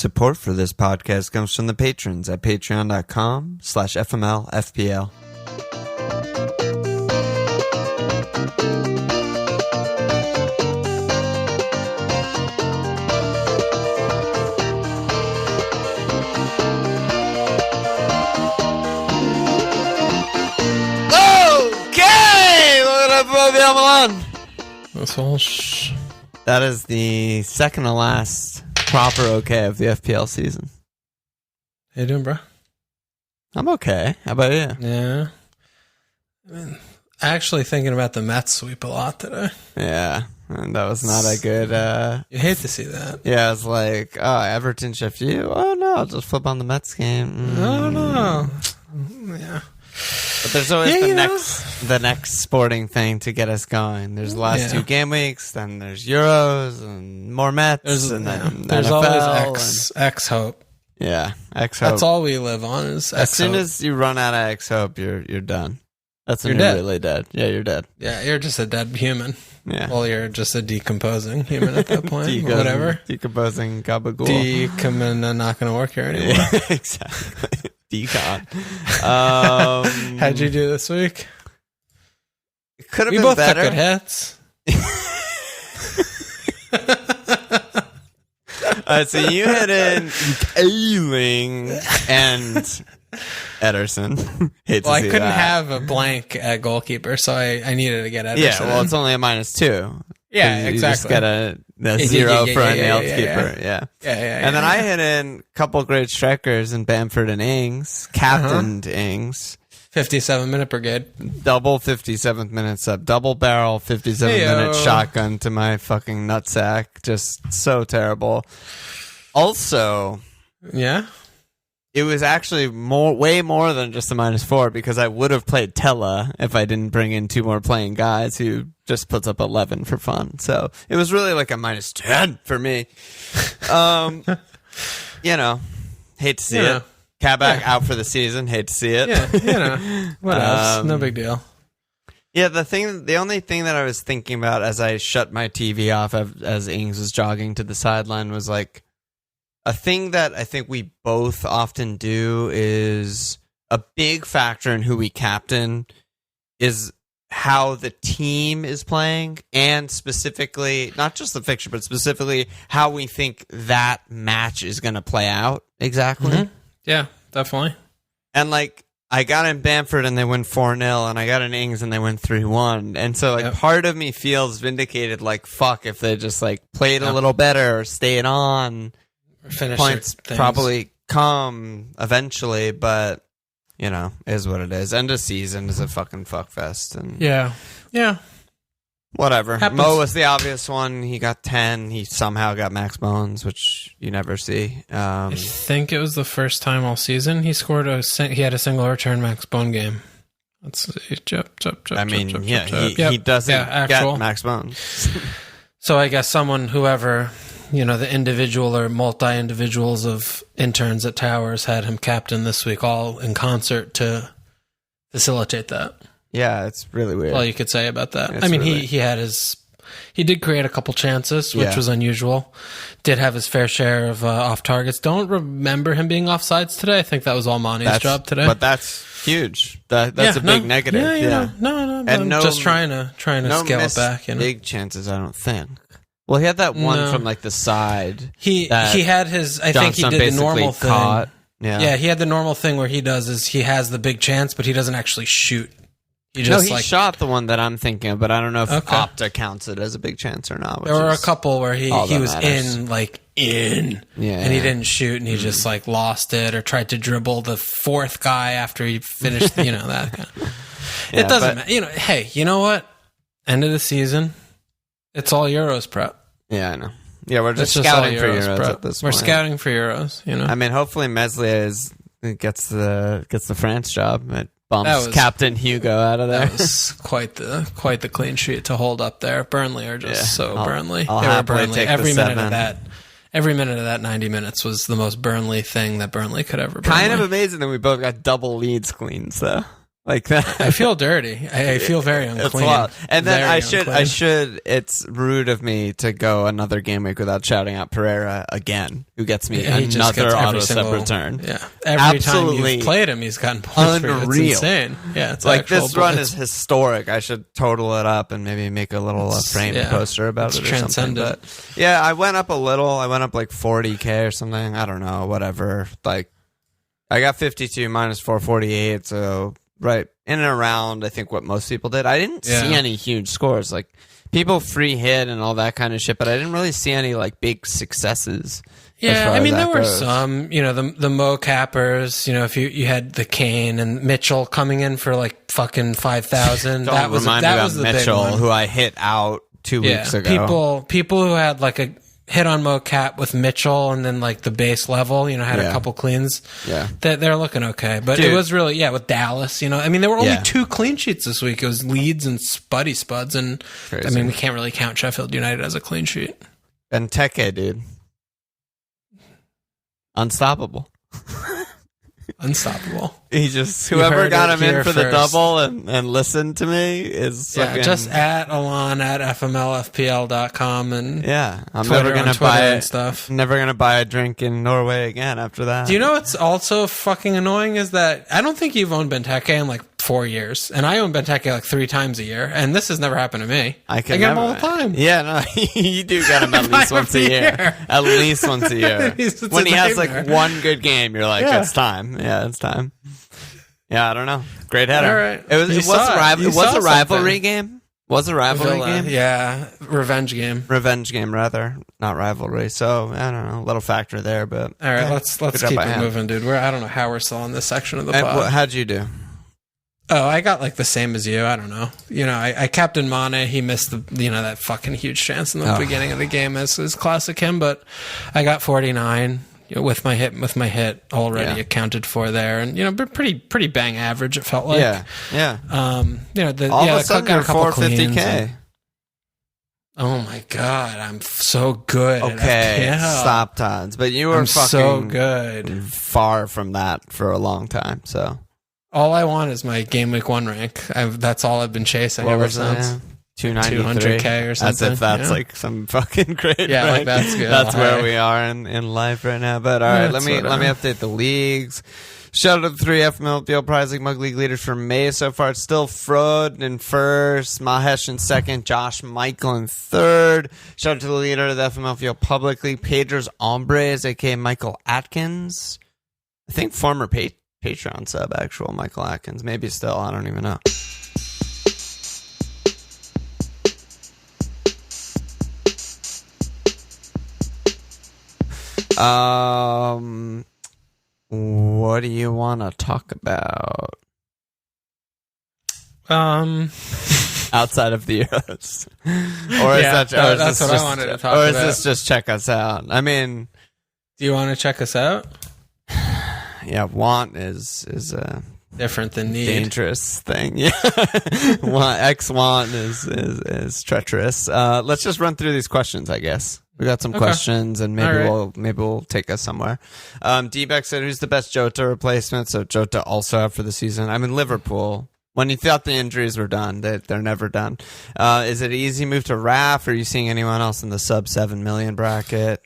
Support for this podcast comes from the patrons at patreon.com/FMLFPL. Okay! Look at that, That's all. That is the second to last proper okay of the FPL season. How you doing, bro? I'm okay. How about you? Yeah. Actually thinking about the Mets sweep a lot today. Yeah. And that was not a good... You hate to see that. Yeah, I was like, oh, Everton shift you? Oh, no, I'll just flip on the Mets game. Oh, no. Yeah. But there's always the next sporting thing to get us going. There's the last 2 game weeks, then there's Euros and more Mets, there's NFL, always X hope. Yeah, X hope. That's all we live on is X hope. As soon as you run out of X hope, you're done. That's when you're really dead. Yeah, you're dead. Yeah, you're just a dead human. Yeah. Well, you're just a decomposing human at that point. Whatever. Decomposing gabagool. Not going to work here anymore. Yeah, exactly. Decon. How'd you do this week? It could have been both better. Took good hits. So you hit in Ailing and Ederson. I couldn't have a blank at goalkeeper, so I needed to get Ederson. Yeah, well, it's only a -2. Yeah, exactly. You just get a 0 for a nailed keeper. Yeah. And then I hit in a couple great strikers in Bamford and Ings, captained Ings. 57-minute brigade. Double 57th minute sub. Double barrel 57-minute shotgun to my fucking nutsack. Just so terrible. Also... Yeah? It was actually way more than just a -4 because I would have played Tella if I didn't bring in 2 more playing guys who just puts up 11 for fun. So it was really like a -10 for me. Hate to see it. Kabak out for the season. Hate to see it. Yeah, what else? No big deal. Yeah, the only thing that I was thinking about as I shut my TV off as Ings was jogging to the sideline was like, a thing that I think we both often do is a big factor in who we captain is how the team is playing, and specifically, not just the fixture, but specifically how we think that match is going to play out exactly. Mm-hmm. Yeah, definitely. And like, I got in Bamford and they win 4-0, and I got in Ings and they win 3-1. And so like part of me feels vindicated, like, fuck, if they just like played a little better or stayed on. Points probably come eventually, but is what it is. End of season is a fucking fuckfest, and yeah, whatever. Happens. Mo was the obvious one. He got 10. He somehow got max bones, which you never see. I think it was the first time all season he scored he had a single return max bone game. Let's see. He doesn't get max bones. So I guess whoever. The individual or multi-individuals of interns at Towers had him captain this week, all in concert to facilitate that. Yeah, it's really weird. All you could say about that. He did create a couple chances, which was unusual. Did have his fair share of off targets. Don't remember him being offsides today. I think that was all Mane's job today. But that's huge. That's a big negative. No. And just trying to scale it back. Big chances, I don't think. Well, he had that one from like the side. He had his. I think he did the normal thing. Caught. Yeah, he had the normal thing where he does is he has the big chance, but he doesn't actually shoot. He shot the one that I'm thinking of, but I don't know if Opta counts it as a big chance or not. There were a couple where he was in, and he didn't shoot, and he just lost it or tried to dribble the fourth guy after he finished. That kind of. It doesn't matter. Hey, you know what? End of the season, it's all Euros prep. Yeah, I know. Yeah, we're just scouting for Euros at this point. We're scouting for Euros, I mean, hopefully Meslier gets the France job. It bumps Captain Hugo out of there. That was quite the clean sheet to hold up there. Burnley are just Burnley. They were Burnley. Every minute of that 90 minutes was the most Burnley thing that Burnley could ever. Kind of amazing that we both got double leads cleans, though. like that. I feel dirty. I feel very unclean. And then I should. It's rude of me to go another game week without shouting out Pereira again, who gets me another auto sub return. Yeah, every time you've played him, he's gotten points. It's insane. Yeah, it's like this run is historic. I should total it up and maybe make a little framed poster about it or something. But yeah, I went up a little. I went up like 40K or something. I don't know. Whatever. Like I got 52 minus 448. So. Right. In and around, I think, what most people did. I didn't see any huge scores. Like, people free hit and all that kind of shit, but I didn't really see any, like, big successes. Yeah, I mean, there were some, you know, the Mo cappers, you know, if you had the Kane and Mitchell coming in for, like, fucking 5,000. That was the Mitchell, big one. Who I hit out 2 weeks ago. People who had, like, a hit on mocap with Mitchell and then like the base level, you know, had a couple cleans. Yeah. They're looking okay. But it was really, with Dallas, you know, I mean, there were only 2 clean sheets this week. It was Leeds and Spuddy Spuds. And crazy. I mean, we can't really count Sheffield United as a clean sheet. Benteke, dude. Unstoppable. Unstoppable. He just, whoever got him in for the double and listened to me is just at Alon at fmlfpl.com and I'm Twitter, never gonna buy and stuff. Never gonna buy a drink in Norway again after that. Do you know what's also fucking annoying is that I don't think you've owned Benteke in like 4 years, and I own Benteke like 3 times a year, and this has never happened to me. I get him all the time. Yeah, no, you do get him at least once a year. At least once a year. When he has like one good game, you're like, it's time. Yeah, it's time. Yeah, I don't know. Great header. All right. It was a rivalry game. Was a rivalry game? Yeah, revenge game. Revenge game, rather, not rivalry. So I don't know, a little factor there, but all right, let's keep it moving, dude. I don't know how we're still on this section of the pod. How'd you do? Oh, I got like the same as you. I don't know. You know, I captained Mane. He missed that fucking huge chance in the beginning of the game as classic him. But I got 49 with my hit already accounted for there, and pretty bang average. It felt like yeah. All of a sudden got a couple 450K. Oh my god, I'm so good. Okay, stop Tods. But you were fucking so good. Far from that for a long time. So. All I want is my game week 1 rank. That's all I've been chasing ever since. 200K or something. As if that's like some fucking great. Yeah, rank. Like that's good. That's where we are in life right now. But all right, let me update the leagues. Shout out to the 3F FML Prize League Mug League leaders for May so far. It's still Frode in first, Mahesh in second, Josh Michael in third. Shout out to the leader of the FML Public League, Pedro's Hombres, aka Michael Atkins. I think former Patreon sub, actual Michael Atkins. Maybe still, I don't even know. What do you want to talk about? Outside of the Euros. That's what I wanted to talk about. Or is this just check us out? I mean... Do you want to check us out? Yeah, want is a different than need. Dangerous thing. Yeah, want is treacherous. Let's just run through these questions. I guess we got some questions, and maybe we'll take us somewhere. D-Beck said, "Who's the best Jota replacement?" So Jota also out for the season. I'm in Liverpool. When you thought the injuries were done, they're never done. Is it an easy move to Raf? Or are you seeing anyone else in the sub 7 million bracket?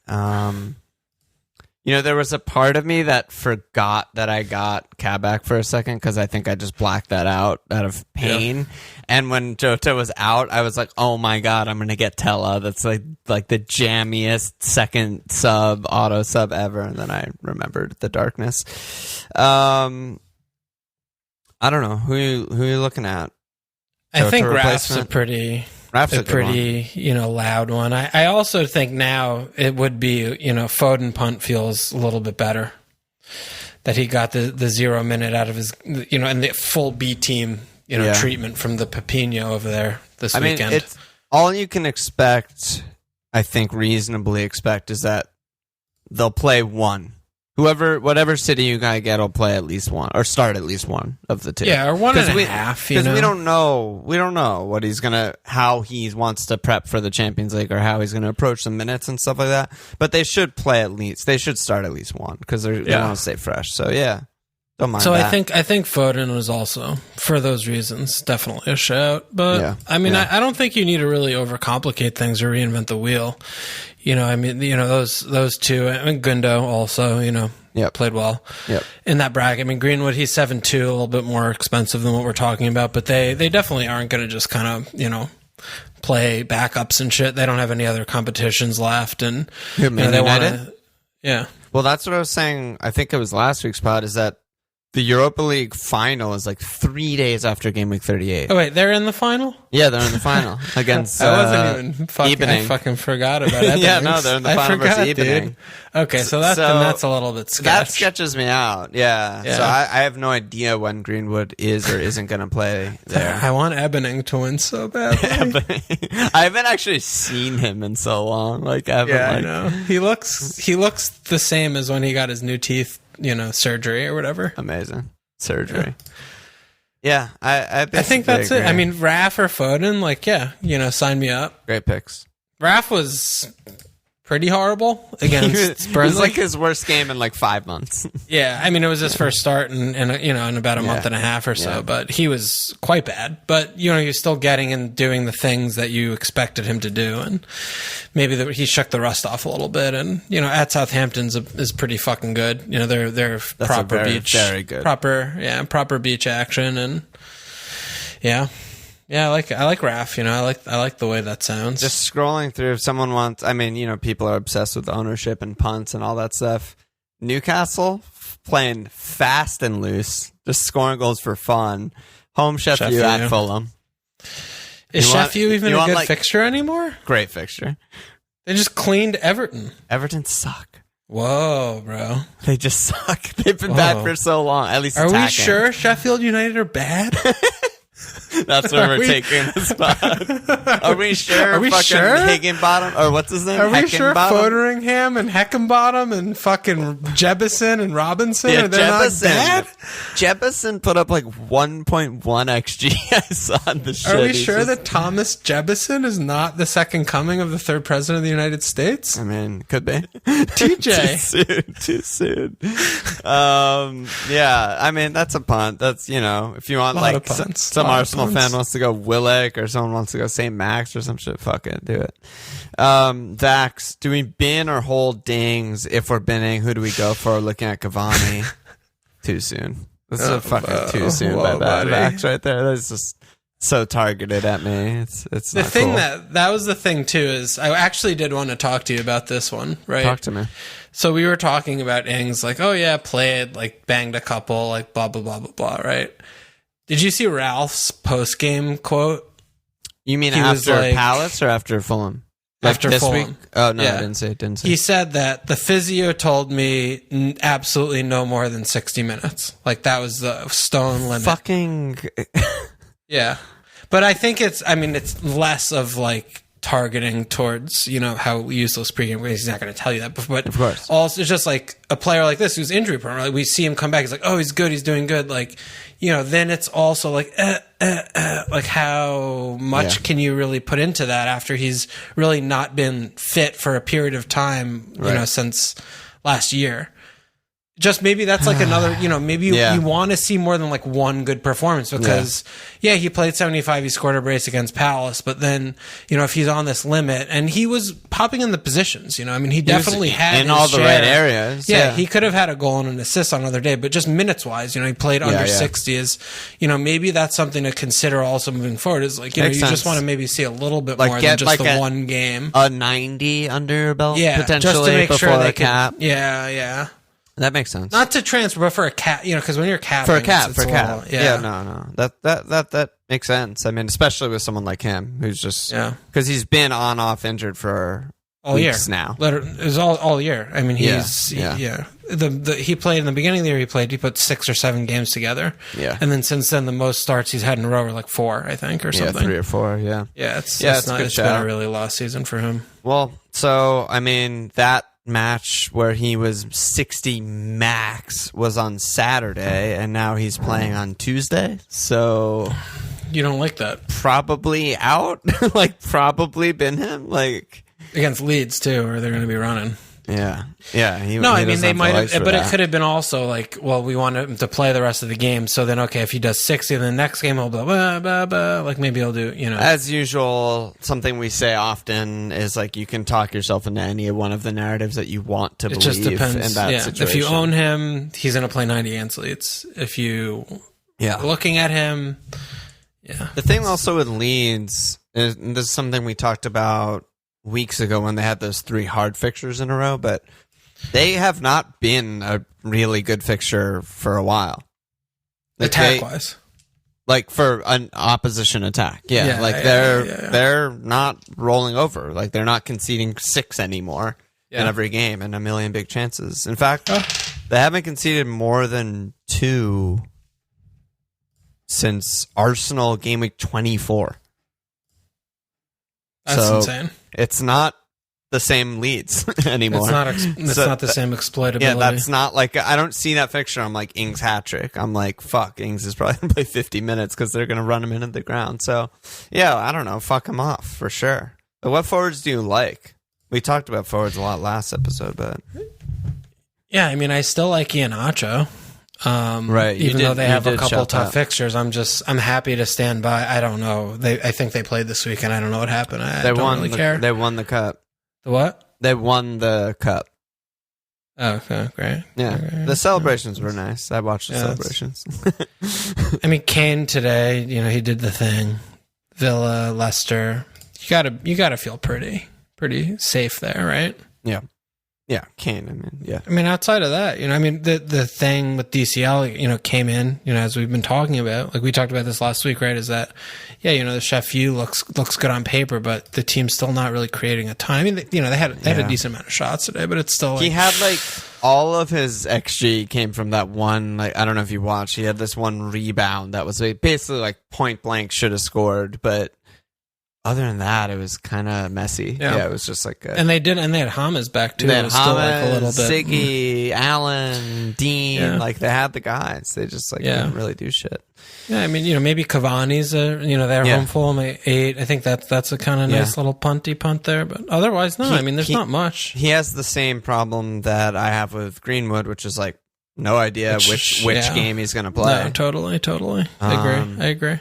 There was a part of me that forgot that I got Kabak for a second because I think I just blacked that out of pain. Yeah. And when Jota was out, I was like, oh my God, I'm going to get Tella. That's like the jammiest second auto sub ever. And then I remembered the darkness. I don't know. Who are you looking at? I think Raf's a pretty loud one. I also think now it would be, Foden punt feels a little bit better. That he got the 0 minute out of his, and the full B team, treatment from the Pepino over there this weekend. I mean, it's all you can expect, I think reasonably expect, is that they'll play one. Whatever city you gotta get will play at least one, or start at least one of the two. Yeah, or one and a half. Because we don't know what how he wants to prep for the Champions League, or how he's gonna approach the minutes and stuff like that. But they should start at least one because they want to stay fresh. So yeah, Don't mind so that. I think Foden was also, for those reasons, definitely a shout. But I mean, I don't think you need to really overcomplicate things or reinvent the wheel. I mean, those two. I mean, Gundo also, played well in that bracket. I mean, Greenwood, he's 7-2, a little bit more expensive than what we're talking about, but they definitely aren't going to just kind of, play backups and shit. They don't have any other competitions left, and they want to. Yeah. Well, that's what I was saying. I think it was last week's pod. Is that the Europa League final is like 3 days after game week 38. Oh wait, they're in the final? Yeah, they're in the final against. I wasn't even fucking. I fucking forgot about it. Yeah, no, they're in the final versus Evening. Okay, so that's a little bit sketch. That sketches me out. Yeah. So I have no idea when Greenwood is or isn't going to play there. I want Ebening to win so badly. I haven't actually seen him in so long. Like, I know. He looks the same as when he got his new teeth, surgery or whatever. Amazing surgery. Yeah, I think that's it. I mean, Raf or Foden, sign me up. Great picks. Raf was pretty horrible against Burnley. It was like his worst game in like 5 months. Yeah, I mean, it was his first start in about a month and a half or so, but he was quite bad. But, you're still getting and doing the things that you expected him to do, and maybe he shook the rust off a little bit. And, at Southampton's is pretty fucking good. They're That's proper beach. Very good. Proper beach action, and yeah, I like Raf. I like the way that sounds. Just scrolling through, if someone wants, I mean, people are obsessed with ownership and punts and all that stuff. Newcastle playing fast and loose, just scoring goals for fun. Home Sheffield at Fulham. Is Sheffield even a good fixture anymore? Great fixture. They just cleaned Everton. Everton suck. Whoa, bro. They just suck. They've been bad for so long. At least attacking. Are we sure Sheffield United are bad? That's where we're taking the spot. Are we sure? Are we sure? Higginbottom, or what's his name? Are we sure Foderingham and Heckenbottom and fucking Jebison and Robinson are they not bad? Jebison put up like 1.1 XG. I saw the shit. Are we sure that Thomas Jebison is not the second coming of the third president of the United States? I mean, could be. TJ. Too soon. Yeah, I mean, that's a punt. That's, if you want like some Arsenal fan wants to go Willock, or someone wants to go St. Max or some shit, fuck it, do it. Vax, do we bin or hold dings? If we're binning, who do we go for? Looking at Cavani. Too soon. This is fucking too soon by that Vax right there. That's just so targeted at me. It's the not thing cool. that was the thing too, is I actually did want to talk to you about this one, right? Talk to me. So we were talking about Ings, like, oh yeah, played, like banged a couple, like blah blah blah blah blah, right? Did you see Ralph's post-game quote? You mean after Palace or after Fulham? After this Fulham. Week? Oh, no, I didn't say. He said that the physio told me absolutely no more than 60 minutes. Like, that was the stone limit. Fucking... Yeah. But I think it's less of, like, targeting towards, how we use those pregame. He's not going to tell you that. But of course. Also, it's just like a player like this who's injury prone. Like, we see him come back. He's like, oh, he's good. He's doing good. Like, then it's also like, like how much can you really put into that after he's really not been fit for a period of time, since last year? Just maybe that's like another, maybe you want to see more than like one good performance because, he played 75, he scored a brace against Palace, but then, if he's on this limit, and he was popping in the positions, he definitely had in all the right areas. Yeah, he could have had a goal and an assist on another day, but just minutes wise, he played under 60 is, maybe that's something to consider also moving forward is like, you just want to maybe see a little bit more than just the one game. A 90 under your belt, potentially, just to make sure they cap. Yeah. That makes sense. Not to transfer, but for a cap, because when you're capping, for a cap. No. That makes sense. I mean, especially with someone like him, who's just because he's been on off injured for all weeks year now. It was all year. I mean, he played in the beginning of the year. He put 6 or 7 games together. Yeah, and then since then, the most starts he's had in a row are like 4, I think, or something. 3 or 4. Yeah, it's been a really lost season for him. Well, so I mean that match where he was 60 max was on Saturday, and now he's playing on Tuesday. So you don't like that? Probably out. Like probably been him. Like against Leeds too, or they're going to be running. Yeah. They might have, but it could have been also like, well, we want him to play the rest of the game. So then, okay, if he does 60, then the next game he'll blah, blah, blah, blah. Like maybe he'll do, As usual, something we say often is like you can talk yourself into any one of the narratives that you want to believe. It just depends. In that situation. If you own him, he's going to play 90 athletes. If you are looking at him, The thing also with Leeds, and this is something we talked about weeks ago when they had those 3 hard fixtures in a row, but they have not been a really good fixture for a while. Like attack-wise. Like for an opposition attack. They're not rolling over. Like they're not conceding 6 anymore in every game and a million big chances. In fact, they haven't conceded more than 2 since Arsenal game week 24. That's insane. It's not the same Leeds anymore. It's not the same exploitability. Yeah, that's not like, I don't see that fixture. I'm like, Ings hat trick. I'm like, fuck, Ings is probably going to play 50 minutes because they're going to run him into the ground. So, I don't know. Fuck him off for sure. But what forwards do you like? We talked about forwards a lot last episode, but. Yeah, I still like Iheanacho. Right. Even though they have a couple tough fixtures, I'm happy to stand by. I don't know. I think they played this weekend. I don't know what happened. I don't really care. They won the cup. The what? They won the cup. Oh, okay, great. Yeah. Okay. The celebrations were nice. I watched the celebrations. Kane today, he did the thing. Villa, Leicester. You gotta feel pretty safe there, right? Yeah. Yeah, Kane, yeah. Outside of that, the thing with DCL, came in, as we've been talking about, like we talked about this last week, right, is that, the ce6af10b30514c33b79222fe33734a8c looks good on paper, but the team's still not really creating a ton. They had a decent amount of shots today, but it's still he had, all of his XG came from that one, I don't know if you watched, he had this one rebound that was basically, point blank should have scored, but other than that, it was kind of messy. Yeah, it was just and they had Hamas back too. They had still Hamas, a little bit. Siggy, Allen, Dean. They had the guys. They just didn't really do shit. Yeah, maybe Cavani's they're home full 8. I think that's a kind of nice little punty punt there. But otherwise, no. There's not much. He has the same problem that I have with Greenwood, which is no idea which game he's going to play. No, totally. I agree.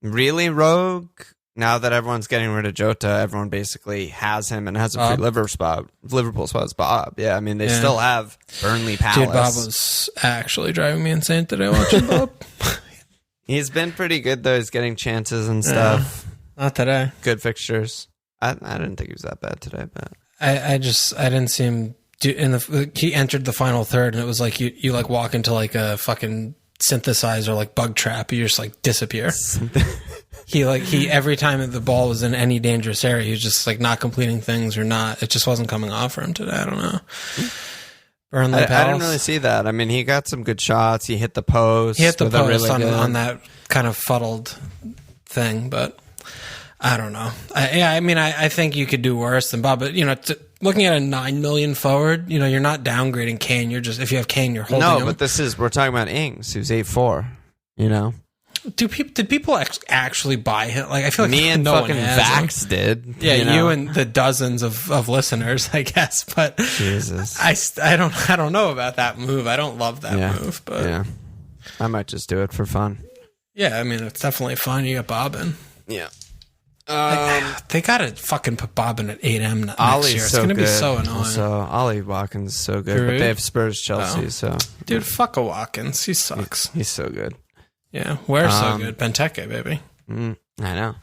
Really, Rogue. Now that everyone's getting rid of Jota, everyone basically has him and has a free Liverpool spot as Bob. Yeah, they still have Burnley Palace. Dude, Bob was actually driving me insane today watching Bob. He's been pretty good, though. He's getting chances and stuff. Not today. Good fixtures. I didn't think he was that bad today, but I didn't see him he entered the final third, and it was like you walk into a fucking synthesizer bug trap. You just disappear. He every time the ball was in any dangerous area, he was just not completing things or not. It just wasn't coming off for him today. I don't know. Burnley Palace. I didn't really see that. He got some good shots. He hit the post. He hit the post on that kind of fuddled thing, but I don't know. I think you could do worse than Bob, but looking at a 9 million forward, you're not downgrading Kane. You're just, if you have Kane, you're holding him. No, but we're talking about Ings, who's 8'4", Did people actually buy him? I feel like me and no fucking one has Vax did. Yeah, you and the dozens of listeners, I guess. But Jesus, I don't know about that move. I don't love that move, but I might just do it for fun. Yeah, it's definitely fun. You got Bobbin. Yeah. They gotta fucking put Bobbin at 8M next Ollie's year. It's gonna be so annoying. So Ollie Watkins is so good, but they have Spurs, Chelsea. So dude, fuck a Watkins. He sucks. He's so good. Yeah, we're so good. Benteke, baby. I know.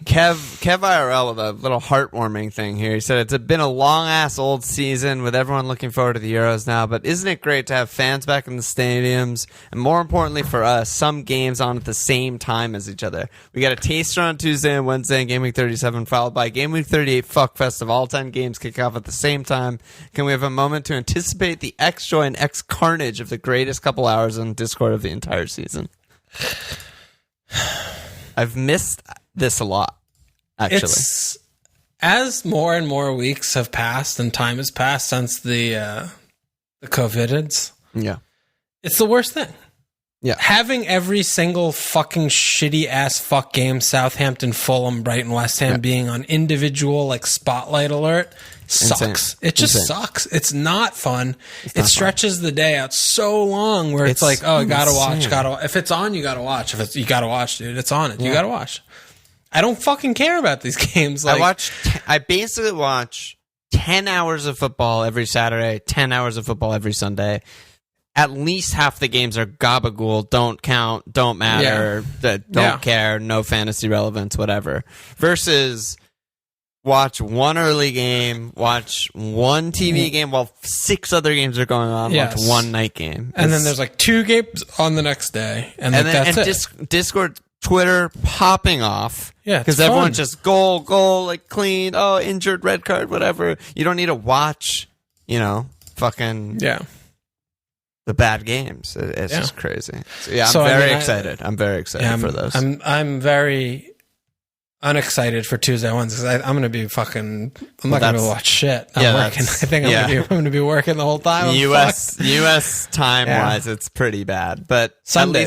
Kev IRL with a little heartwarming thing here. He said, it's been a long-ass old season with everyone looking forward to the Euros now, but isn't it great to have fans back in the stadiums? And more importantly for us, some games on at the same time as each other. We got a taster on Tuesday and Wednesday in Game Week 37, followed by Game Week 38 Fuckfest of all 10 games kick off at the same time. Can we have a moment to anticipate the X-joy and X-carnage of the greatest couple hours on Discord of the entire season? I've missed this a lot, actually. It's, as more and more weeks have passed and time has passed since the COVIDs, yeah, it's the worst thing. having every single fucking shitty ass fuck game, Southampton, Fulham, Brighton, West Ham, being on individual like spotlight alert sucks. Insane. It just sucks. It's not fun. It stretches the day out so long where it's like, oh, gotta watch. If it's on, you gotta watch. You gotta watch, dude. It's on it. You gotta watch. I don't fucking care about these games. Like, I basically watch 10 hours of football every Saturday, 10 hours of football every Sunday. At least half the games are gabagool, don't count, don't matter, don't care, no fantasy relevance, whatever. Versus watch one early game, watch one TV game while 6 other games are going on, watch one night game. And then there's like 2 games on the next day. And that's it. Discord, Twitter popping off. Yeah, because everyone's just goal, like clean, injured, red card, whatever. You don't need to watch, fucking... Yeah. The bad games. It's just crazy. So, I'm very excited. I'm very excited for those. I'm very unexcited for Tuesday ones because I'm going to be fucking. I'm not going to watch shit. I'm working. I think I'm going to be working the whole time. US time wise, it's pretty bad. But Sunday,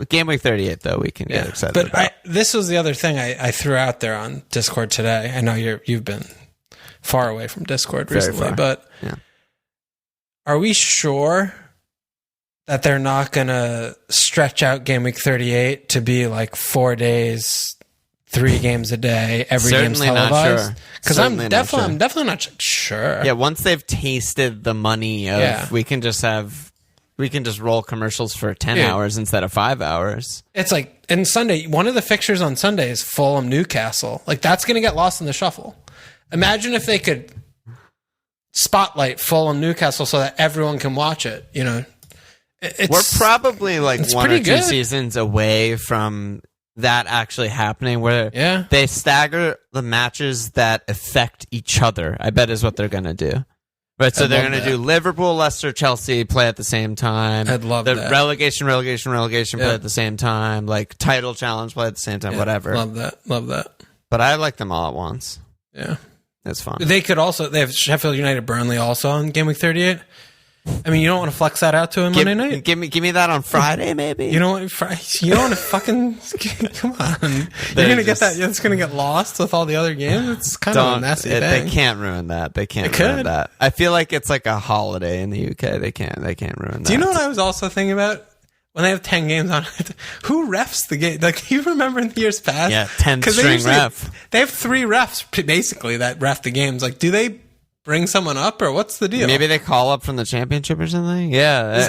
game week 38 though, we can get excited. But this was the other thing I threw out there on Discord today. I know you've been far away from Discord recently, but are we sure that they're not going to stretch out game week 38 to be like 4 days, 3 games a day, every game's televised? Because I'm definitely not sure. Yeah, once they've tasted the money of, we can just roll commercials for 10 hours instead of 5 hours. It's like, and Sunday, one of the fixtures on Sunday is Fulham Newcastle. Like, that's going to get lost in the shuffle. Imagine if they could spotlight Fulham Newcastle so that everyone can watch it, We're probably like 1 or 2 seasons away from that actually happening, where they stagger the matches that affect each other. I bet is what they're going to do. Right, so they're going to do Liverpool, Leicester, Chelsea play at the same time. I'd love that. Relegation play at the same time. Like title challenge play at the same time. Whatever. Love that. But I like them all at once. Yeah, that's fun. They have Sheffield United, Burnley also on game week 38. I mean, you don't want to flex that out to him Monday night? Give me that on Friday, maybe? You don't want to fucking... Come on. You're going to get that... It's going to get lost with all the other games? It's kind of a messy thing. They can't ruin that. They can't ruin that. I feel like it's like a holiday in the UK. They can't ruin that. Do you know what I was also thinking about? When they have 10 games on it, who refs the game? Like, you remember in the years past? Yeah, 10th string ref. They have 3 refs, basically, that ref the games. Like, do they bring someone up, or what's the deal? Maybe they call up from the championship or something. Yeah,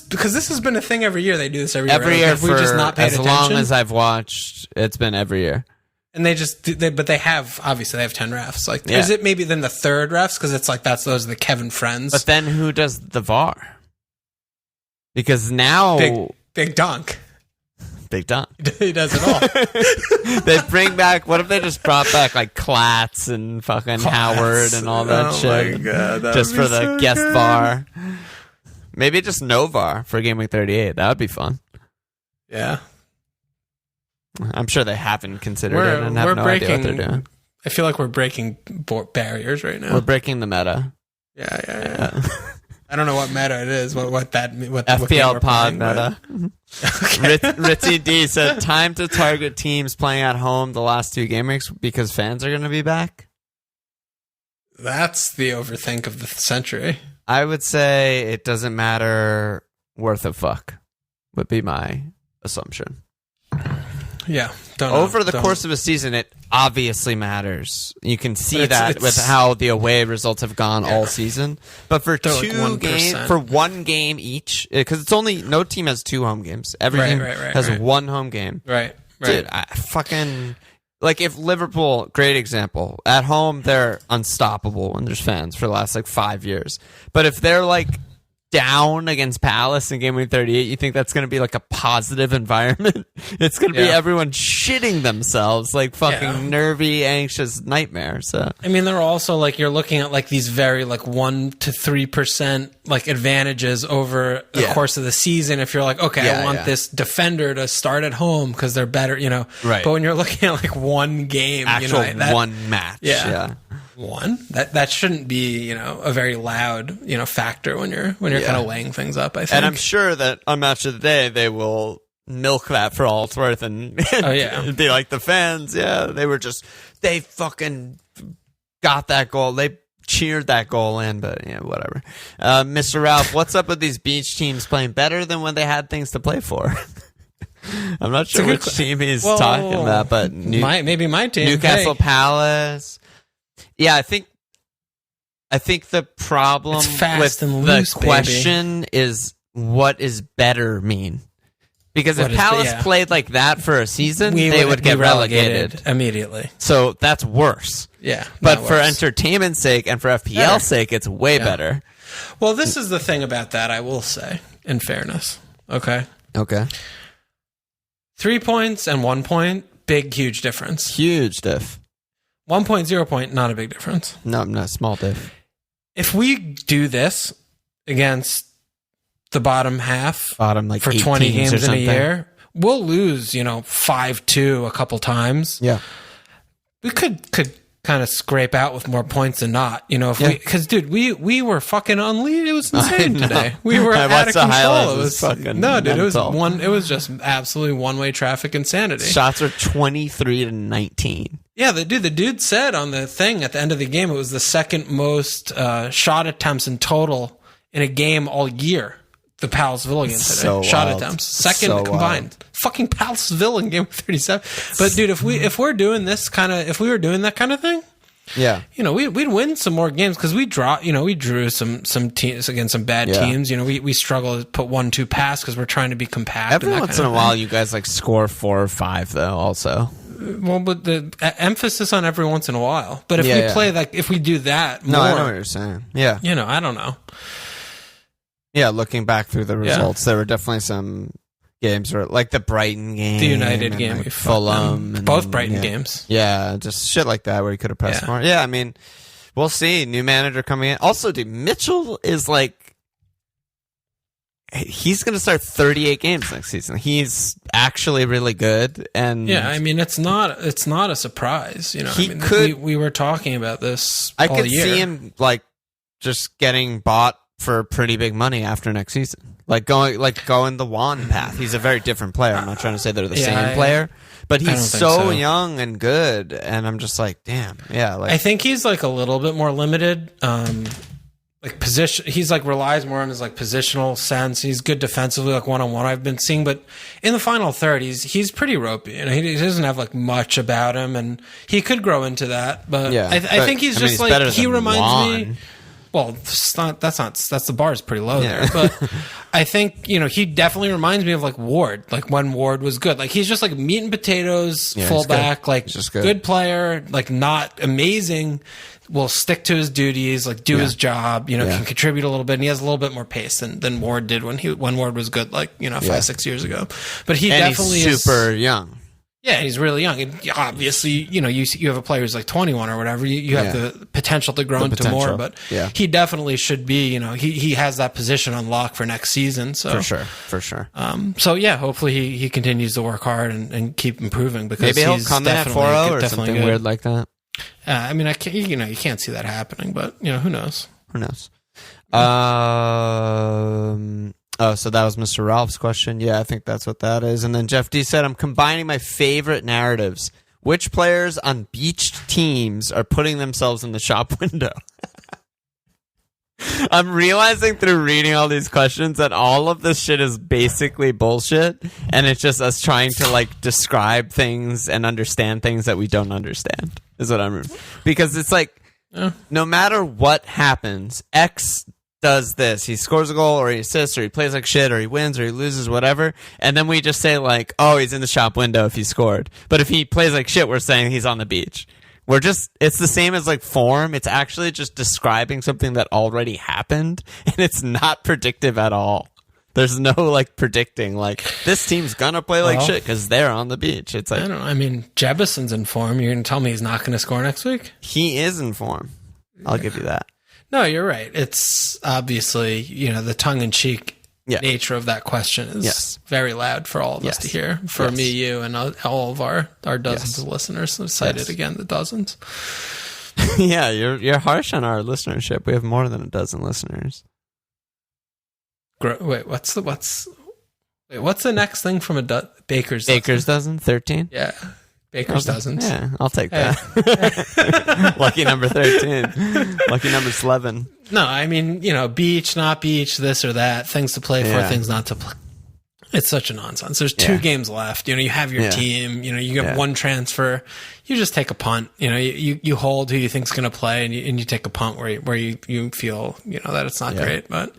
because this has been a thing every year. They do this every year. Year for we just not paid attention? Long as I've watched, it's been every year. And but they have 10 refs. Like, is it maybe then the 3rd refs? Because it's like those are the Kevin Friends. But then who does the VAR? Because now Big Donk. Big Don. He does it all. They bring back... What if they just brought back like Klatz and fucking Howard and all that shit? Oh my God. Just for the guest VAR. Maybe just no VAR for game week 38. That would be fun. Yeah. I'm sure they haven't considered it and have no idea what they're doing. I feel like we're breaking barriers right now. We're breaking the meta. Yeah. I don't know what meta it is. What FPL pod meta. Okay. Ritzy D said, time to target teams playing at home the last 2 game weeks because fans are going to be back. That's the overthink of the century. I would say it doesn't matter worth a fuck, would be my assumption. Yeah. Over the course of a season, it obviously matters. You can see that with how the away results have gone all season. But for 2 games, for 1 game each, because it's only, no team has 2 home games. Every team has 1 home game. Right. Dude, like if Liverpool, great example, at home, they're unstoppable when there's fans for the last 5 years. But if they're down against Palace in game week 38, you think that's going to be a positive environment? It's going to be everyone shitting themselves fucking nervy, anxious nightmare. So I mean, they're also you're looking at these very 1 to 3% advantages over the course of the season. If you're I want this defender to start at home because they're better, Right. But when you're looking at 1 game, actual one match, one. That shouldn't be, a very loud, factor when you're kind of weighing things up, I think. And I'm sure that on Match of the Day, they will milk that for all it's worth and be like, the fans, they fucking got that goal. They cheered that goal in, but whatever. Mr. Ralph, what's up with these beach teams playing better than when they had things to play for? I'm not sure which team he's talking about, but maybe my team. Newcastle Palace. Yeah, I think the problem with the question is, what does better mean? Because if Palace played like that for a season, they would get relegated immediately. So that's worse. Yeah. But for entertainment's sake and for FPL's sake, it's way better. Well, this is the thing about that, I will say, in fairness. Okay. 3 points and 1 point, huge difference. Huge diff. 1 point, 0 point, not a big difference. No, small diff. If we do this against the bottom half for 20 games in a year, we'll lose, 5-2 a couple times. Yeah. We could kind of scrape out with more points than not, because dude, we were fucking unleashed. It was insane today. We were out of control. It was fucking mental. It was just absolutely one-way traffic insanity. Shots are 23-19. Yeah, the dude said on the thing at the end of the game, it was the second most shot attempts in total in a game all year. The Palace Villa game today. Shot attempts. Second combined. Wild. Fucking Palace Villa in game 37. But dude, if we were doing that kind of thing, we'd win some more games, because we drew some teams against some bad teams. We struggle to put 1-2 past because we're trying to be compact. Every once in a while, you guys score 4 or 5 though. Also, well, but the emphasis on every once in a while. But if we play if we do that more, I know what you're saying. Yeah, I don't know. Yeah, looking back through the results, there were definitely some games where, like the Brighton game, the United game, we Fulham, both Brighton games. Yeah, just shit like that where you could have pressed more. Yeah, I mean, we'll see. New manager coming in. Also, dude, Mitchell is he's going to start 38 games next season. He's actually really good, and I mean, it's not a surprise. We were talking about this. I could see him just getting bought for pretty big money after next season, going the Juan path. He's a very different player. I'm not trying to say they're the same player, but he's so young and good, and I'm just damn, I think he's a little bit more limited. Position, he's relies more on his positional sense. He's good defensively, one-on-one I've been seeing, but in the final third, he's pretty ropey. He doesn't have much about him, and he could grow into that. But I think he's just he reminds Juan. me. Well, that's the bar is pretty low there. But I think, he definitely reminds me of Ward, when Ward was good. He's just meat and potatoes, fullback, good player, not amazing, will stick to his duties, do his job, can contribute a little bit, and he has a little bit more pace than Ward did when Ward was good, 5-6 years ago. But definitely he's super young. Yeah, he's really young. And obviously, you have a player who's 21 or whatever. You have the potential to grow into more, but he definitely should be, he has that position unlocked for next season. So For sure. Hopefully he continues to work hard and keep improving, because maybe he'll come in at 4-0 or something good. Weird like that. I mean, you can't see that happening, but who knows? Oh, so that was Mr. Ralph's question. Yeah, I think that's what that is. And then Jeff D said, I'm combining my favorite narratives. Which players on beached teams are putting themselves in the shop window? I'm realizing through reading all these questions that all of this shit is basically bullshit, and it's just us trying to describe things and understand things that we don't understand, is what I'm... Because it's no matter what happens, X does this. He scores a goal, or he assists, or he plays like shit, or he wins, or he loses, whatever. And then we just say he's in the shop window if he scored. But if he plays like shit, we're saying he's on the beach. It's the same as form. It's actually just describing something that already happened, and it's not predictive at all. There's no predicting this team's gonna play shit because they're on the beach. It's I don't know. I mean, Jebuson's in form. You're gonna tell me he's not gonna score next week? He is in form. I'll give you that. No, you're right. It's obviously, the tongue-in-cheek nature of that question is very loud for all of us to hear. For me, you, and all of our dozens of listeners. I've cited again the dozens. Yeah, you're harsh on our listenership. We have more than a dozen listeners. Wait, what's the next thing from a baker's dozen? Baker's dozen? 13? Yeah. Baker's dozens. Yeah, I'll take that. Lucky number 13. Lucky number 11. No, I mean, beach, not beach, this or that, things to play for, things not to play. It's such a nonsense. There's 2 games left. You have your team. You get one transfer. You just take a punt. You hold who you think's going to play, and you take a punt where you feel that it's not great. But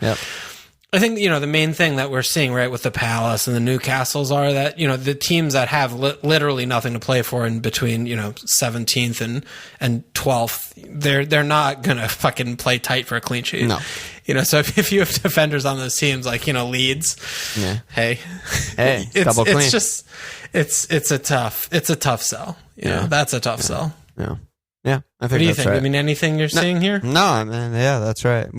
I think the main thing that we're seeing right with the Palace and the Newcastles are that the teams that have literally nothing to play for in between 17th and 12th, they're not going to fucking play tight for a clean sheet. No. So if you have defenders on those teams like Leeds, hey, double clean. It's just it's a tough sell. That's a tough sell. Yeah. I think. What do you that's think? right. I mean, anything you're seeing here? No, man. Yeah, that's right.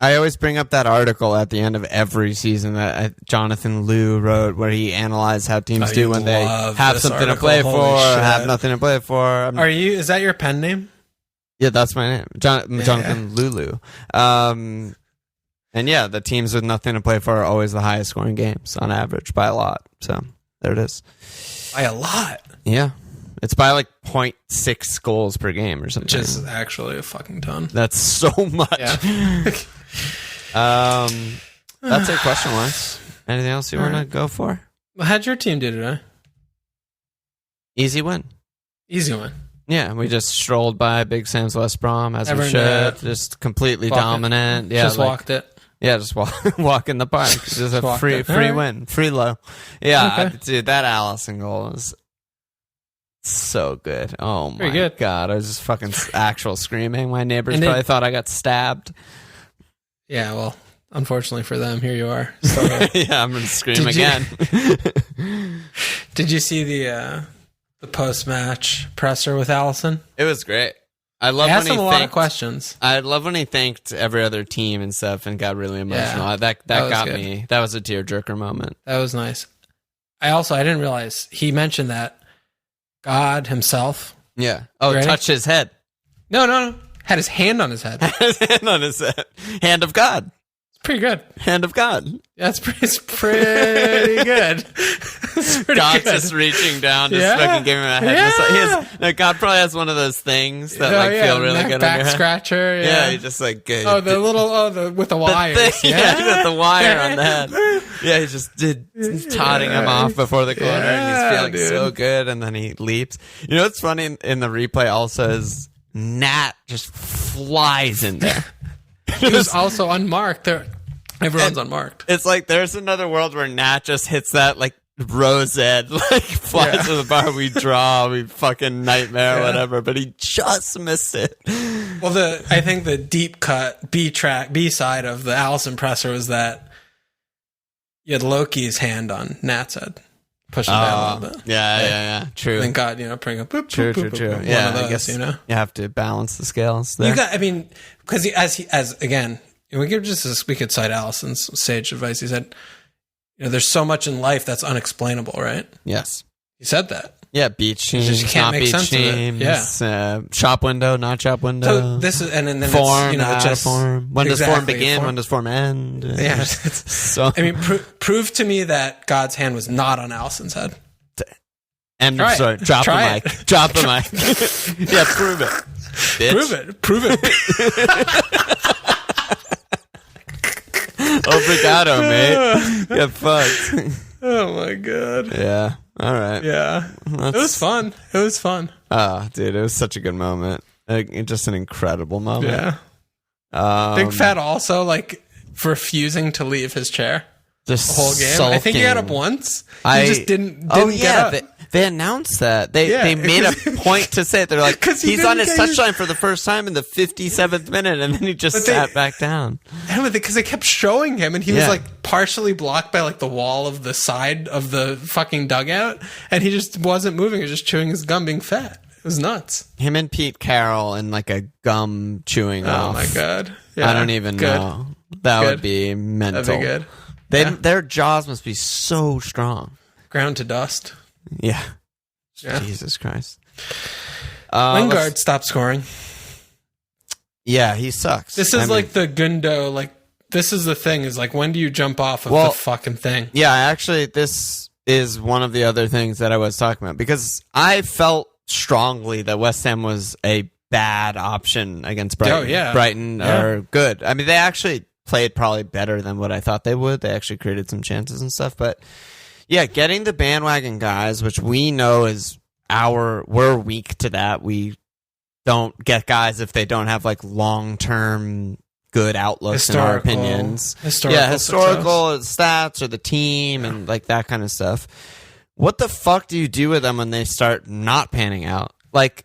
I always bring up that article at the end of every season that Jonathan Liu wrote, where he analyzed how teams do when they have something to play for, or have nothing to play for. Is that your pen name? Yeah, that's my name, Jonathan Lulu. And the teams with nothing to play for are always the highest scoring games on average by a lot. So there it is. By a lot. Yeah. It's by like 0.6 goals per game or something. Which is actually a fucking ton. That's so much. Yeah. That's it question-wise. Anything else you want to go for? How'd your team do today? Easy win. Easy win. Yeah, we just strolled by Big Sam's West Brom as we should. Just completely dominant. Yeah, walked it. Yeah, just walk in the park. Just a free win. Free low. Yeah, dude, that Allison goal was so good. Oh my God. I was just fucking actual screaming. My neighbors probably thought I got stabbed. Yeah, well, unfortunately for them, here you are. So, yeah, I'm going to scream again. Did you see the post-match presser with Allison? It was great. I love when he asked him a lot of questions. I love when he thanked every other team and stuff and got really emotional. Yeah, that got me. That was a tearjerker moment. That was nice. I didn't realize he mentioned that God himself. Yeah. Oh, touched his head. No. Had his hand on his head. His hand on his head. Hand of God. It's pretty good. Hand of God. That's pretty good. God's just reaching down, just fucking giving him a head massage. God probably has one of those things that feel really good. Back scratcher. Yeah, he just like good. Oh, with the wires. With the wire on the head. Yeah, he just totting him off before the corner, and he's feeling so good, and then he leaps. What's funny in the replay also is Nat just flies in there. He was also unmarked. Everyone's unmarked. It's like there's another world where Nat just hits that like Rosette, like flies to the bar. We fucking nightmare or whatever, but he just missed it. Well, I think the deep cut B side of the Allison presser was that you had Loki's hand on Nat's head. Pushing down a little bit. Yeah. True. Thank God, bring up true. Yeah, one of those, I guess you have to balance the scales there. Because as again, we could cite Allison's sage advice. He said, there's so much in life that's unexplainable, right? Yes. He said that. Yeah, beach teams, you can't make sense teams, of it. Yeah. Shop window, not shop window. So this is, and then form, it's, just form. When does form begin? When does form end? Yeah. So prove to me that God's hand was not on Allison's head. And drop the mic. Drop the mic. Yeah, prove it. Bitch. Prove it. Obrigado, mate. Get fucked. Oh my God. Yeah. All right. Yeah. It was fun. Oh, dude, it was such a good moment. Just an incredible moment. Yeah. Big Fat also refusing to leave his chair the whole game. Sulking. I think he got up once. He just didn't get up. They announced that. They made a point to say it. They're like, he's on his touchline for the first time in the 57th minute, and then he just sat back down. Because they kept showing him, and he was partially blocked by the wall of the side of the fucking dugout, and he just wasn't moving. He was just chewing his gum, being fat. It was nuts. Him and Pete Carroll and a gum chewing off. Oh my God. Yeah, I don't even know. That would be mental. That'd be good. Their jaws must be so strong. Ground to dust. Yeah. Jesus Christ. Lingard stopped scoring. Yeah, he sucks. This is the Gundo, like, this is the thing, is like, when do you jump off of the fucking thing? Yeah, actually, this is one of the other things that I was talking about, because I felt strongly that West Ham was a bad option against Brighton. Oh, yeah. Brighton are good. I mean, they actually played probably better than what I thought they would. They actually created some chances and stuff. But, yeah, getting the bandwagon guys, which we know is we're weak to that. We don't get guys if they don't have, like, long-term good outlooks in our opinions. Historical stats or the team and, like, that kind of stuff. What the fuck do you do with them when they start not panning out? Like,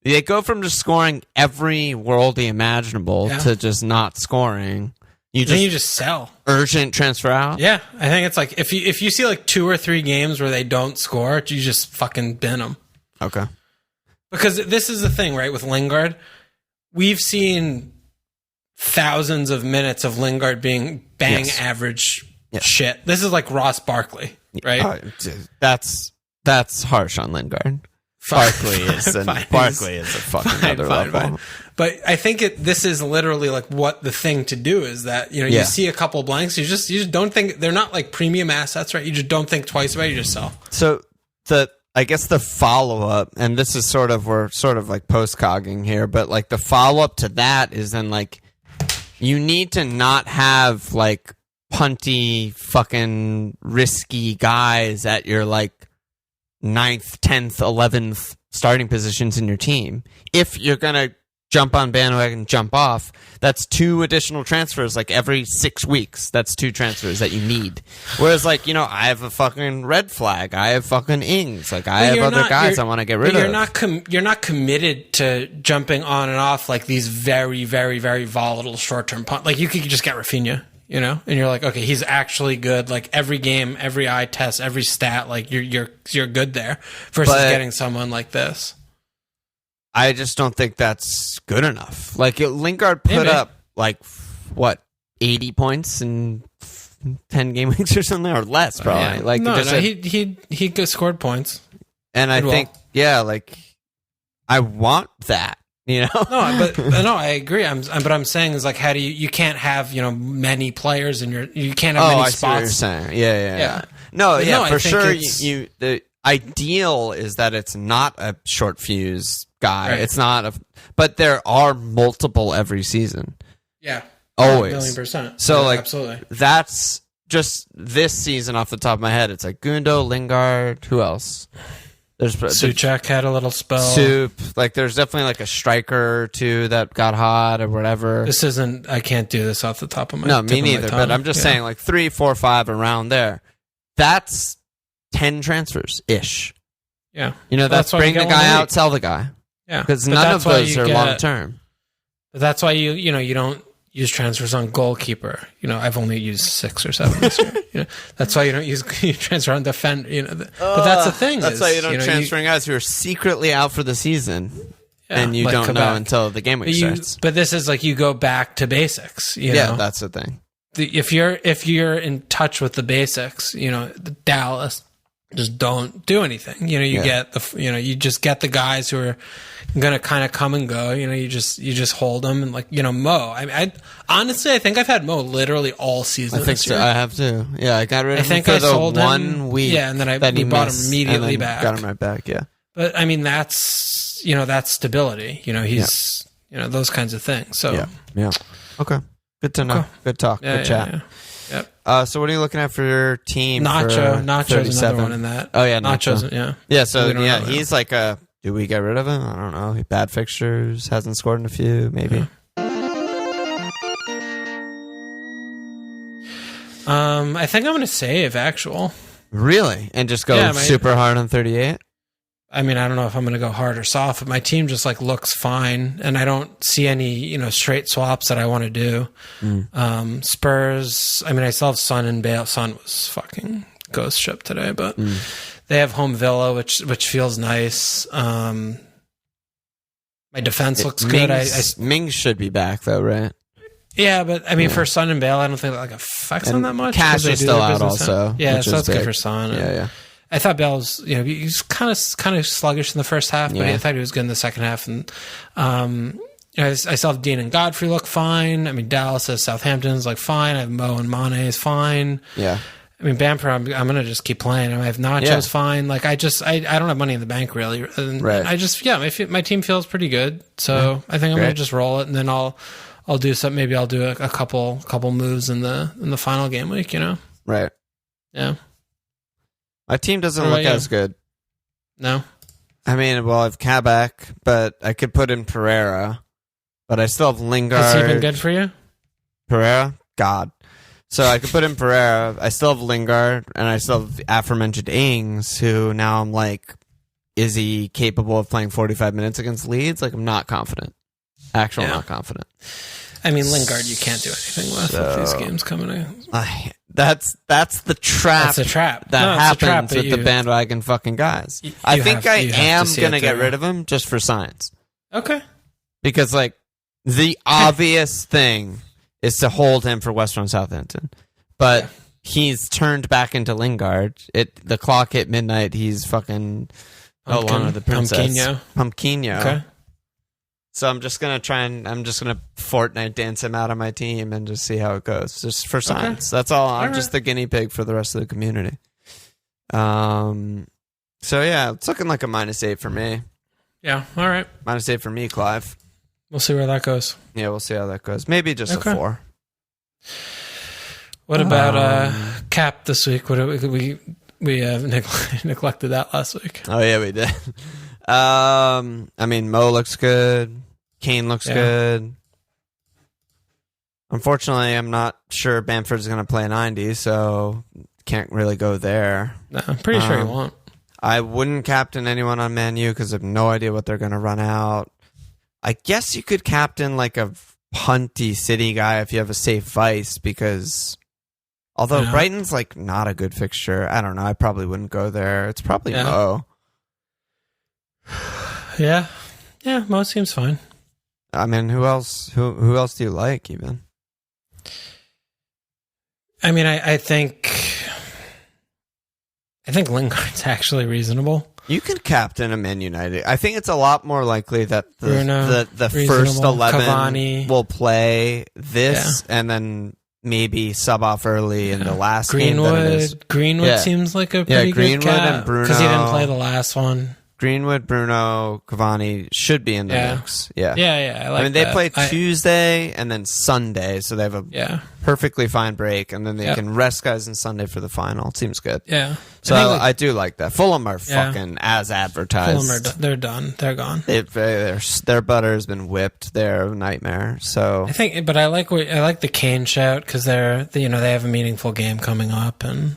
they go from just scoring every worldie imaginable to just not scoring. You just sell. Urgent transfer out? Yeah. I think it's like, if you see like 2 or 3 games where they don't score, you just fucking bin them. Okay. Because this is the thing, right, with Lingard. We've seen thousands of minutes of Lingard being average shit. This is like Ross Barkley, right? That's harsh on Lingard. Barkley is a fucking other level. Fine. But I think this is literally like what the thing to do is that, you see a couple blanks, you just don't think, they're not like premium assets, right? You just don't think twice about it, you just sell. So I guess the follow-up, and this is we're sort of like post-cogging here, but like the follow-up to that is then like, you need to not have like punty fucking risky guys at your like 9th, 10th, 11th starting positions in your team. If you're going to jump on bandwagon, jump off, that's 2 additional transfers like every 6 weeks. That's 2 transfers that you need. Whereas like, I have a fucking red flag. I have fucking Ings. Like I have other guys I want to get rid of. You're not committed to jumping on and off like these very, very, very volatile short-term like you could just get Rafinha. And you're like, okay, he's actually good. Like every game, every eye test, every stat, like you're good there. Versus getting someone like this. I just don't think that's good enough. Like Lingard put up like 80 points in 10 game weeks or something, or less probably. Like he scored points, and I think like I want that. No, I agree. But I'm saying is like, how do you can't have many players in you can't have many spots. See what you're saying. Yeah. No, for sure. The ideal is that it's not a short fuse guy. Right. It's not but there are multiple every season. Yeah, always 1,000,000%. So absolutely, that's just this season off the top of my head. It's like Gundo, Lingard. Who else? There's ce6af had a little spell. Like there's definitely like a striker or 2 that got hot or whatever. This isn't. I can't do this off the top of my. No, me neither. But I'm just saying like 3, 4, 5 around there. That's 10 transfers ish. Yeah, that's bring the guy out, sell the guy. Yeah, because none of those are long term. But that's why you don't use transfers on goalkeeper. I've only used 6 or 7 this year. That's why you don't use transfer on defend. But that's the thing. That's why you don't transfer guys who are secretly out for the season, and you don't know until the game week starts. But this is like you go back to basics. That's the thing. If you're in touch with the basics, Dallas. Just don't do anything. Get you just get the guys who are going to kind of come and go. You just hold them and like Mo. I honestly, I think I've had Mo literally all season. I think so. I have too. Yeah, I got rid of him for sold 1 week. Yeah, and then we bought him immediately back. Got him right back. Yeah, but I mean that's that's stability. He's those kinds of things. So yeah. Okay, good to know. Okay. Good talk. Good chat. Yeah. Yep. So what are you looking at for your team? Nacho's another one in that. Oh yeah, Nacho's. Yeah. So he's like a. Do we get rid of him? I don't know. Bad fixtures. Hasn't scored in a few. Maybe. I think I'm going to save actual. Really, and just go super hard on 38. I mean, I don't know if I'm going to go hard or soft, but my team just like looks fine, and I don't see any straight swaps that I want to do. Spurs. I mean, I still have Son and Bale. Son was fucking ghost ship today, but they have home Villa, which feels nice. My defense looks good. Mings should be back though, right? Yeah, but I mean, for Son and Bale, I don't think that like affects them that much. Cash is still out also. Yeah, so that's good for Son. Yeah. I thought Bell was, he was kind of sluggish in the first half, but I thought he was good in the second half. And I saw Dean and Godfrey look fine. I mean, Dallas says Southampton's like fine. I have Mo and Mane is fine. Yeah. I mean, Bamford, I'm going to just keep playing. I have Nacho's fine. Like, I don't have money in the bank really. And right. My team feels pretty good. So I think I'm going to just roll it, and then I'll do something. Maybe I'll do a couple moves in the final game week, Right. Yeah. My team doesn't look as good. No. I mean, well, I have Kabak, but I could put in Pereira, but I still have Lingard. Has he been good for you? Pereira? God. So I could put in Pereira. I still have Lingard, and I still have aforementioned Ings, who now I'm like, is he capable of playing 45 minutes against Leeds? Like, I'm not confident. Not confident. I mean, Lingard, you can't do anything with these games coming in. That's the trap. That's a trap. That happens with the bandwagon fucking guys. I think I am going to get rid of him just for science. Okay. Because, like, the obvious thing is to hold him for West Brom Southampton. But he's turned back into Lingard. The clock hit midnight. He's fucking Lana the Princess. Pumpkinho. Okay. So I'm just going to Fortnite dance him out of my team and just see how it goes. Just for science. Okay. That's all. I'm just the guinea pig for the rest of the community. So yeah, it's looking like a -8 for me. Yeah. All right. -8 for me, Clive. We'll see where that goes. Yeah, we'll see how that goes. Maybe just a 4. What about Cap this week? What we neglected that last week. Oh yeah, we did. I mean, Mo looks good. Kane looks good. Unfortunately, I'm not sure Bamford's going to play 90, so can't really go there. No, I'm pretty sure he won't. I wouldn't captain anyone on Man U because I have no idea what they're going to run out. I guess you could captain like a punty City guy if you have a safe vice, because although Brighton's like not a good fixture, I don't know. I probably wouldn't go there. It's probably Mo. Yeah. Yeah, Mo seems fine. I mean, who else do you like even? I mean, I think Lingard's actually reasonable. You can captain a Man United. I think it's a lot more likely that the first 11 Cavani will play this and then maybe sub off early in the last Greenwood. game. Greenwood seems like a pretty good cap and Bruno, because he didn't play the last one. Greenwood, Bruno, Cavani should be in the mix. Yeah. I mean, they play Tuesday and then Sunday, so they have a perfectly fine break, and then they can rest guys on Sunday for the final. It seems good. Yeah. So I do like that. Fulham are fucking as advertised. Fulham they're done. They're gone. Their butter has been whipped. They're a nightmare. So I think, but I like the Kane shout because they have a meaningful game coming up and.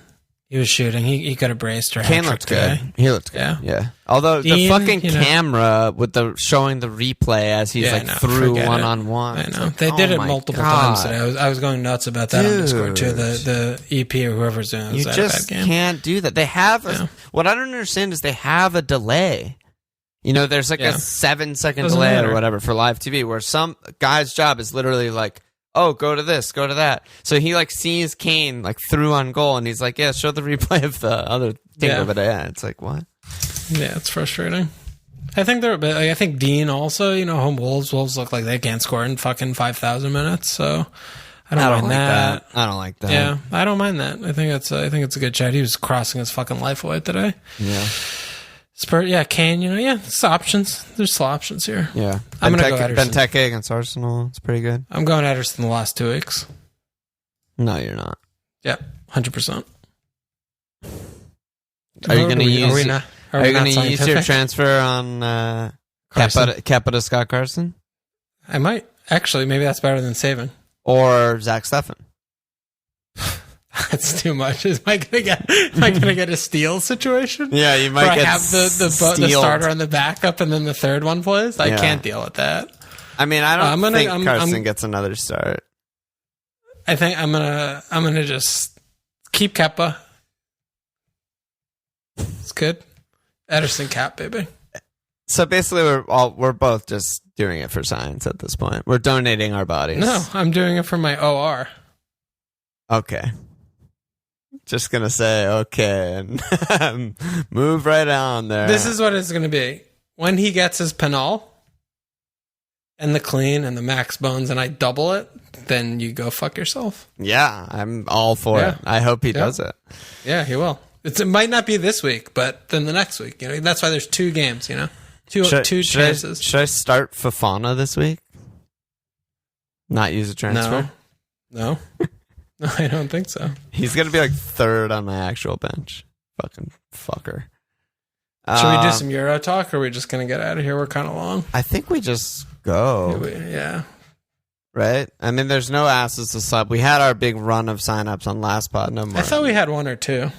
He was shooting. He got a brace or Kane looked good. He looked good. Yeah. Although the fucking camera with showing the replay as he's through one-on-one. I know. They did it multiple times today. I was going nuts about that on Discord too. The EP or whoever's doing it. You just can't do that. They have what I don't understand is they have a delay. There's like a 7-second delay or whatever for live TV where some guy's job is literally like, oh, go to this, go to that. So he sees Kane through on goal, and he's like, yeah, show the replay of the other thing over there. It's like, what? Yeah, it's frustrating. I think they're a bit. I think Dean also. Home Wolves look like they can't score in fucking 5,000 minutes. So I don't mind that. I don't like that. Yeah, I don't mind that. I think it's a good chat. He was crossing his fucking life away today. Yeah. Kane, it's options. There's still options here. Yeah. I'm going to go Ederson. Benteke against Arsenal. It's pretty good. I'm going Ederson the last 2 weeks. No, you're not. Yep, 100%. Are you going to use your transfer on Kepa to Scott Carson? I might. Actually, maybe that's better than saving. Or Zach Steffen. That's too much. Am I gonna get a steal situation? Yeah, you might get have the starter and the backup, and then the third one plays. I can't deal with that. I mean, I don't think Carson gets another start. I think I'm gonna just keep Kepa. It's good. Ederson cap, baby. So basically, we're both just doing it for science at this point. We're donating our bodies. No, I'm doing it for my OR. Okay. just going to say, okay, and move right on there. This is what it's going to be. When he gets his penal and the clean and the max bones and I double it, then you go fuck yourself. Yeah, I'm all for it. I hope he does it. Yeah, he will. It might not be this week, but then the next week. That's why there's 2 games, Two chances. Should I start Fofana this week? Not use a transfer? No. No, I don't think so. He's going to be like 3rd on my actual bench. Fucking fucker. Should we do some Euro talk, or are we just going to get out of here? We're kind of long. I think we just go. Yeah. Right? I mean, there's no asses to slap. We had our big run of signups on last pod. No more. I thought we had 1 or 2.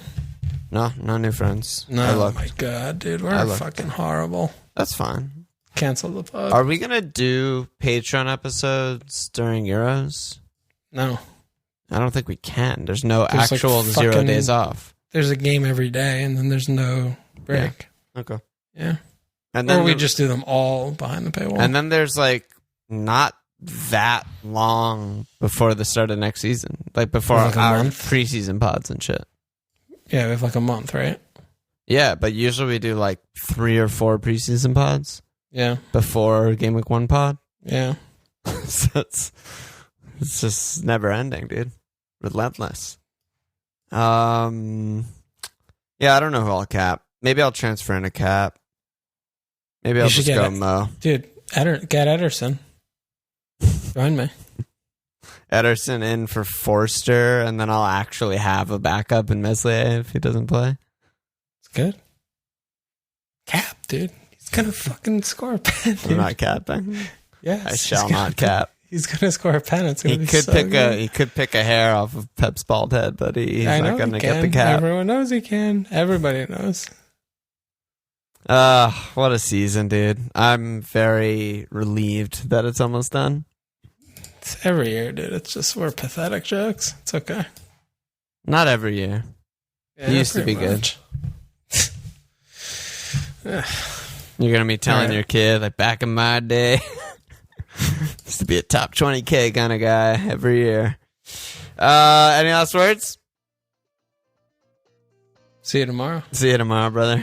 No new friends. No, my God, dude. We're fucking horrible. That's fine. Cancel the pod. Are we going to do Patreon episodes during Euros? No. I don't think we can. There's actual 0 days off. There's a game every day, and then there's no break. Yeah. Okay. Yeah. And then or we just do them all behind the paywall. And then there's not that long before the start of next season. Before our preseason pods and shit. Yeah, we have a month, right? Yeah, but usually we do 3 or 4 preseason pods. Yeah. Before Game Week 1 pod. Yeah. So it's just never ending, dude. Relentless. Yeah, I don't know who I'll cap. Maybe I'll transfer in a cap. Maybe I'll just go Mo. Dude, get Ederson. Join me. Ederson in for Forster, and then I'll actually have a backup in Meslier if he doesn't play. It's good. Cap, dude. He's gonna fucking score a pen, dude. I'm not capping. Yes. I shall not cap. He's gonna score a pen. It's gonna be so good. He could pick a hair off of Pep's bald head, but he's not gonna get the cap. Everyone knows he can. Everybody knows. What a season, dude. I'm very relieved that it's almost done. It's every year, dude. It's just we're pathetic jokes. It's okay. Not every year. Yeah, it used to be good. You're gonna be telling your kid back in my day. Used to be a top 20K kind of guy every year. Any last words? See you tomorrow. See you tomorrow, brother.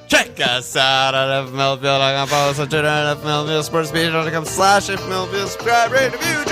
Check us out at FMLfield.com. Follow us on Twitter at FMLfield, sportsmedia.com/FMLfield. Subscribe, rate, review,